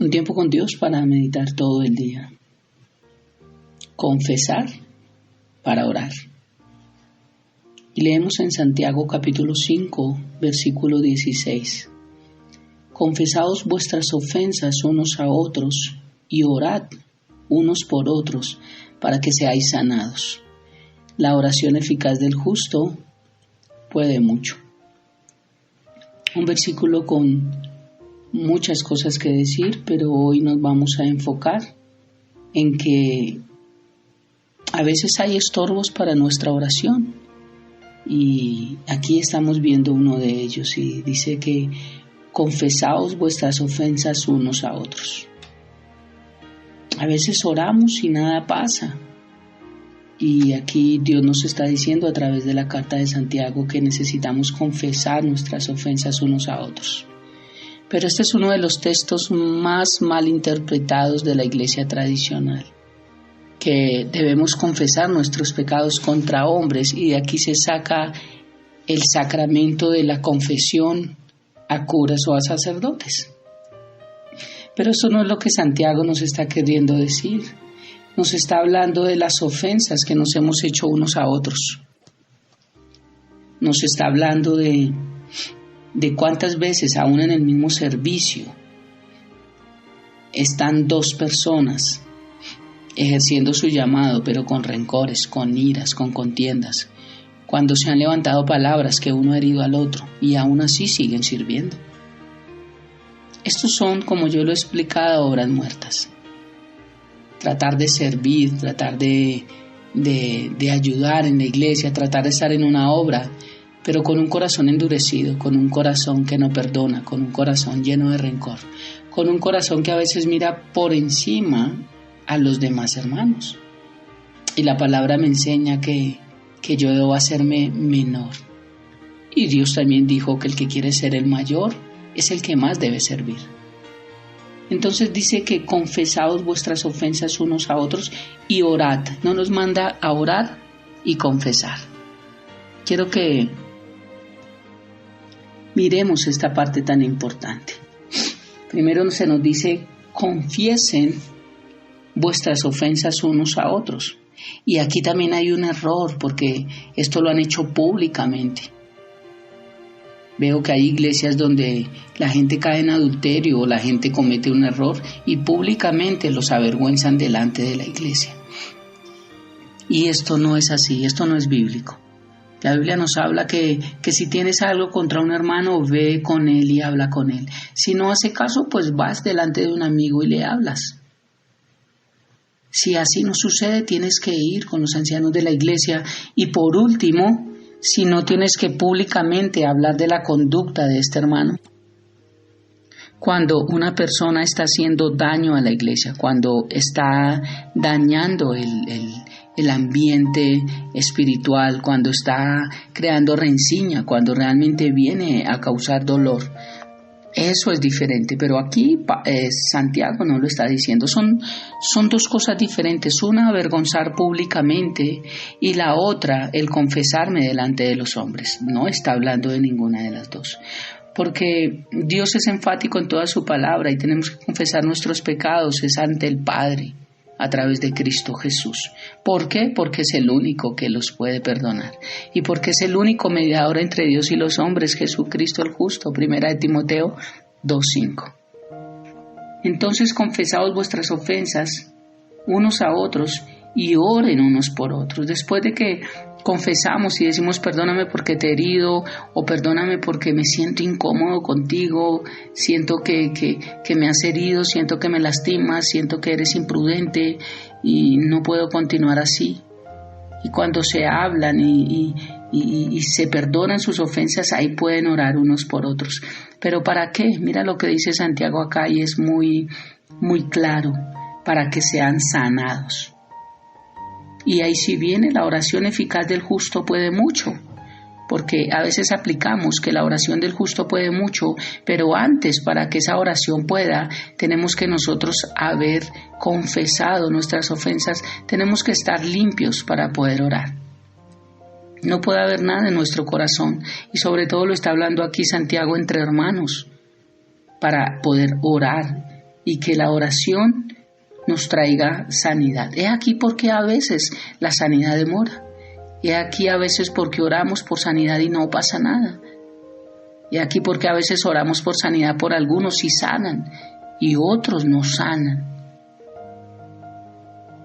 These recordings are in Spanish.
Un tiempo con Dios para meditar todo el día. Confesar para orar. Y leemos en Santiago capítulo 5, versículo 16. Confesaos vuestras ofensas unos a otros y orad unos por otros para que seáis sanados. La oración eficaz del justo puede mucho. Un versículo con muchas cosas que decir, pero hoy nos vamos a enfocar en que a veces hay estorbos para nuestra oración y aquí estamos viendo uno de ellos y dice que confesaos vuestras ofensas unos a otros. A veces oramos y nada pasa y aquí Dios nos está diciendo a través de la carta de Santiago que necesitamos confesar nuestras ofensas unos a otros. Pero este es uno de los textos más mal interpretados de la iglesia tradicional, que debemos confesar nuestros pecados contra hombres y de aquí se saca el sacramento de la confesión a curas o a sacerdotes. Pero eso no es lo que Santiago nos está queriendo decir. Nos está hablando de las ofensas que nos hemos hecho unos a otros. Nos está hablando de cuántas veces, aún en el mismo servicio, están dos personas ejerciendo su llamado, pero con rencores, con iras, con contiendas, cuando se han levantado palabras que uno ha herido al otro y aún así siguen sirviendo. Estos son, como yo lo he explicado, obras muertas. Tratar de servir, tratar de ayudar en la iglesia, tratar de estar en una obra, pero con un corazón endurecido, con un corazón que no perdona, con un corazón lleno de rencor, con un corazón que a veces mira por encima a los demás hermanos. Y la palabra me enseña que yo debo hacerme menor. Y Dios también dijo que el que quiere ser el mayor es el que más debe servir. Entonces dice que confesaos vuestras ofensas unos a otros y orad. No nos manda a orar y confesar. Quiero que miremos esta parte tan importante. Primero se nos dice, confiesen vuestras ofensas unos a otros. Y aquí también hay un error, porque esto lo han hecho públicamente. Veo que hay iglesias donde la gente cae en adulterio o la gente comete un error y públicamente los avergüenzan delante de la iglesia. Y esto no es así, esto no es bíblico. La Biblia nos habla que si tienes algo contra un hermano, ve con él y habla con él. Si no hace caso, pues vas delante de un amigo y le hablas. Si así no sucede, tienes que ir con los ancianos de la iglesia. Y por último, si no tienes que públicamente hablar de la conducta de este hermano. Cuando una persona está haciendo daño a la iglesia, cuando está dañando el ambiente espiritual, cuando está creando rencilla, cuando realmente viene a causar dolor, eso es diferente, pero aquí Santiago no lo está diciendo. Son dos cosas diferentes, una avergonzar públicamente y la otra el confesarme delante de los hombres. No está hablando de ninguna de las dos, porque Dios es enfático en toda su palabra y tenemos que confesar nuestros pecados es ante el Padre a través de Cristo Jesús. ¿Por qué? Porque es el único que los puede perdonar y porque es el único mediador entre Dios y los hombres, Jesucristo el justo. Primera de Timoteo 2:5. Entonces confesaos vuestras ofensas unos a otros y oren unos por otros. Después de que confesamos y decimos perdóname porque te he herido o perdóname porque me siento incómodo contigo, siento que me has herido, siento que me lastimas, siento que eres imprudente y no puedo continuar así. Y cuando se hablan y se perdonan sus ofensas, ahí pueden orar unos por otros. ¿Pero para qué? Mira lo que dice Santiago acá y es muy, muy claro, para que sean sanados. Y ahí sí viene, la oración eficaz del justo puede mucho, porque a veces aplicamos que la oración del justo puede mucho, pero antes, para que esa oración pueda, tenemos que nosotros haber confesado nuestras ofensas, tenemos que estar limpios para poder orar. No puede haber nada en nuestro corazón, y sobre todo lo está hablando aquí Santiago entre hermanos, para poder orar y que la oración nos traiga sanidad. He aquí porque a veces la sanidad demora. He aquí a veces porque oramos por sanidad y no pasa nada. He aquí porque a veces oramos por sanidad por algunos y sanan y otros no sanan.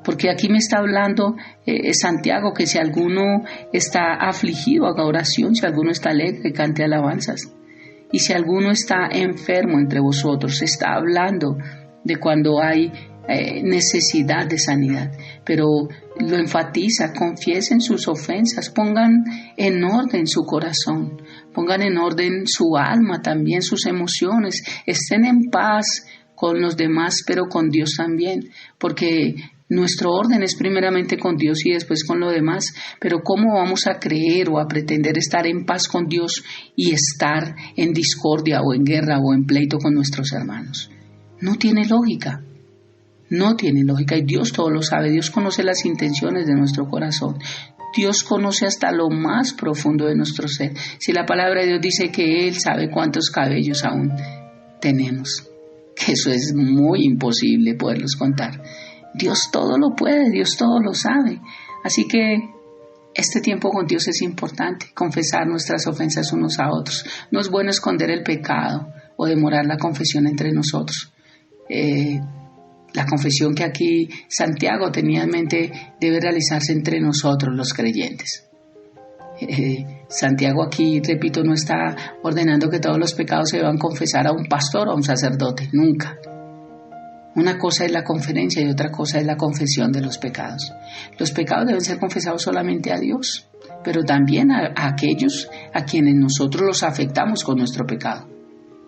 Porque aquí me está hablando Santiago que si alguno está afligido haga oración, si alguno está alegre cante alabanzas. Y si alguno está enfermo entre vosotros, está hablando de cuando hay necesidad de sanidad, pero lo enfatiza: confiesen sus ofensas, pongan en orden su corazón, pongan en orden su alma, también sus emociones, estén en paz con los demás, pero con Dios también, porque nuestro orden es primeramente con Dios y después con lo demás. Pero ¿cómo vamos a creer o a pretender estar en paz con Dios y estar en discordia o en guerra o en pleito con nuestros hermanos? No tiene lógica. No tiene lógica, y Dios todo lo sabe. Dios conoce las intenciones de nuestro corazón. Dios conoce hasta lo más profundo de nuestro ser. Si la palabra de Dios dice que Él sabe cuántos cabellos aún tenemos, que eso es muy imposible poderlos contar. Dios todo lo puede, Dios todo lo sabe. Así que este tiempo con Dios es importante, confesar nuestras ofensas unos a otros. No es bueno esconder el pecado o demorar la confesión entre nosotros. La confesión que aquí Santiago tenía en mente debe realizarse entre nosotros los creyentes. Santiago aquí, repito, no está ordenando que todos los pecados se deban confesar a un pastor o a un sacerdote, nunca. Una cosa es la conferencia y otra cosa es la confesión de los pecados. Los pecados deben ser confesados solamente a Dios, pero también a aquellos a quienes nosotros los afectamos con nuestro pecado.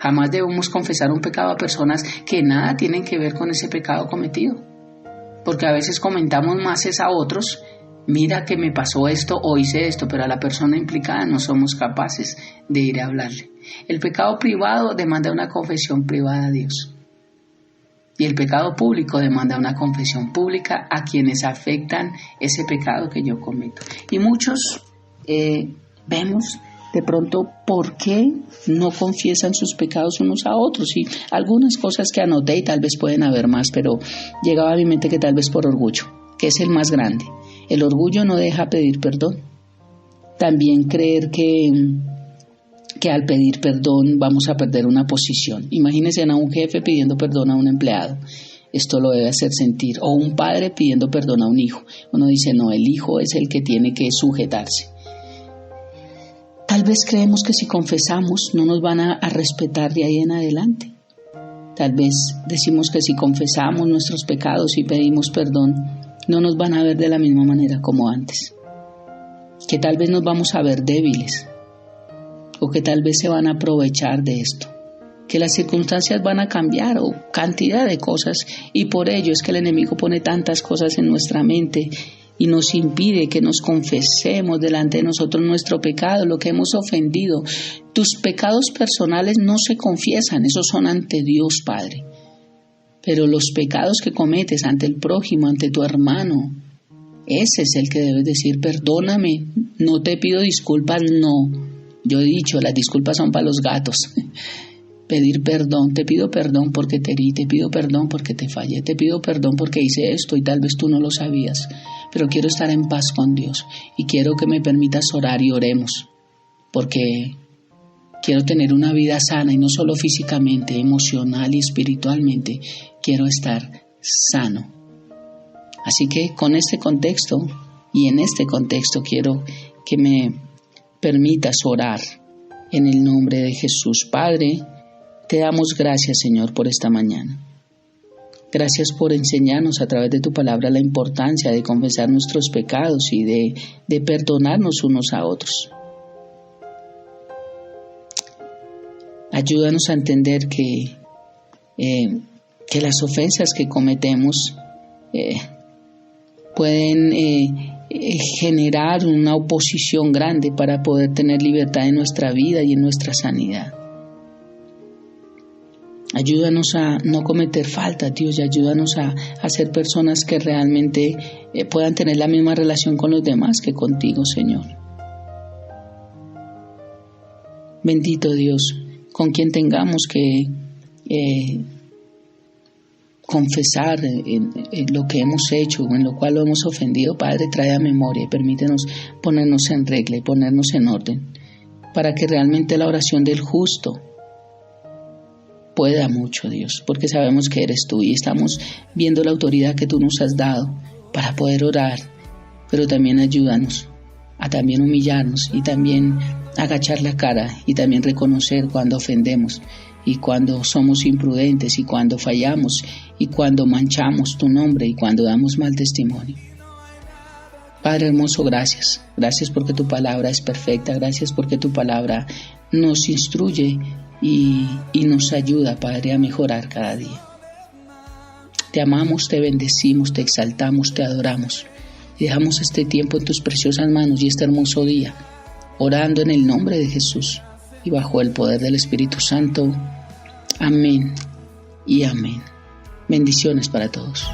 Jamás debemos confesar un pecado a personas que nada tienen que ver con ese pecado cometido, porque a veces comentamos más es a otros: mira que me pasó esto o hice esto, pero a la persona implicada no somos capaces de ir a hablarle. El pecado privado demanda una confesión privada a Dios, y el pecado público demanda una confesión pública a quienes afectan ese pecado que yo cometo. Y muchos vemos de pronto por qué no confiesan sus pecados unos a otros, y algunas cosas que anoté, y tal vez pueden haber más, pero llegaba a mi mente que tal vez por orgullo, que es el más grande. El orgullo no deja pedir perdón. También creer que al pedir perdón vamos a perder una posición. Imagínense a un jefe pidiendo perdón a un empleado. Esto lo debe hacer sentir. O un padre pidiendo perdón a un hijo. Uno dice, no, el hijo es el que tiene que sujetarse. Tal vez creemos que si confesamos no nos van a respetar de ahí en adelante. Tal vez decimos que si confesamos nuestros pecados y pedimos perdón, no nos van a ver de la misma manera como antes. Que tal vez nos vamos a ver débiles, o que tal vez se van a aprovechar de esto, que las circunstancias van a cambiar o cantidad de cosas, y por ello es que el enemigo pone tantas cosas en nuestra mente y nos impide que nos confesemos delante de nosotros nuestro pecado, lo que hemos ofendido. Tus pecados personales no se confiesan, esos son ante Dios Padre. Pero los pecados que cometes ante el prójimo, ante tu hermano, ese es el que debes decir: perdóname, no te pido disculpas, no. Yo he dicho, las disculpas son para los gatos. Pedir perdón, te pido perdón porque te herí, te pido perdón porque te fallé, te pido perdón porque hice esto y tal vez tú no lo sabías, pero quiero estar en paz con Dios y quiero que me permitas orar y oremos, porque quiero tener una vida sana, y no solo físicamente, emocional y espiritualmente, quiero estar sano. Así que con este contexto y en este contexto quiero que me permitas orar en el nombre de Jesús. Padre, te damos gracias, Señor, por esta mañana. Gracias por enseñarnos a través de tu palabra la importancia de confesar nuestros pecados y de perdonarnos unos a otros. Ayúdanos a entender que las ofensas que cometemos pueden generar una oposición grande para poder tener libertad en nuestra vida y en nuestra sanidad. Ayúdanos a no cometer faltas, Dios, y ayúdanos a ser personas que realmente puedan tener la misma relación con los demás que contigo, Señor. Bendito Dios, con quien tengamos que confesar en lo que hemos hecho, en lo cual lo hemos ofendido, Padre, trae a memoria y permítenos ponernos en regla y ponernos en orden, para que realmente la oración del justo pueda mucho, Dios, porque sabemos que eres tú y estamos viendo la autoridad que tú nos has dado para poder orar, pero también ayúdanos a también humillarnos y también agachar la cara y también reconocer cuando ofendemos y cuando somos imprudentes y cuando fallamos y cuando manchamos tu nombre y cuando damos mal testimonio. Padre hermoso, gracias. Gracias porque tu palabra es perfecta. Gracias porque tu palabra nos instruye y nos ayuda, Padre, a mejorar cada día. Te amamos, te bendecimos, te exaltamos, te adoramos. Y dejamos este tiempo en tus preciosas manos y este hermoso día, orando en el nombre de Jesús y bajo el poder del Espíritu Santo. Amén y amén. Bendiciones para todos.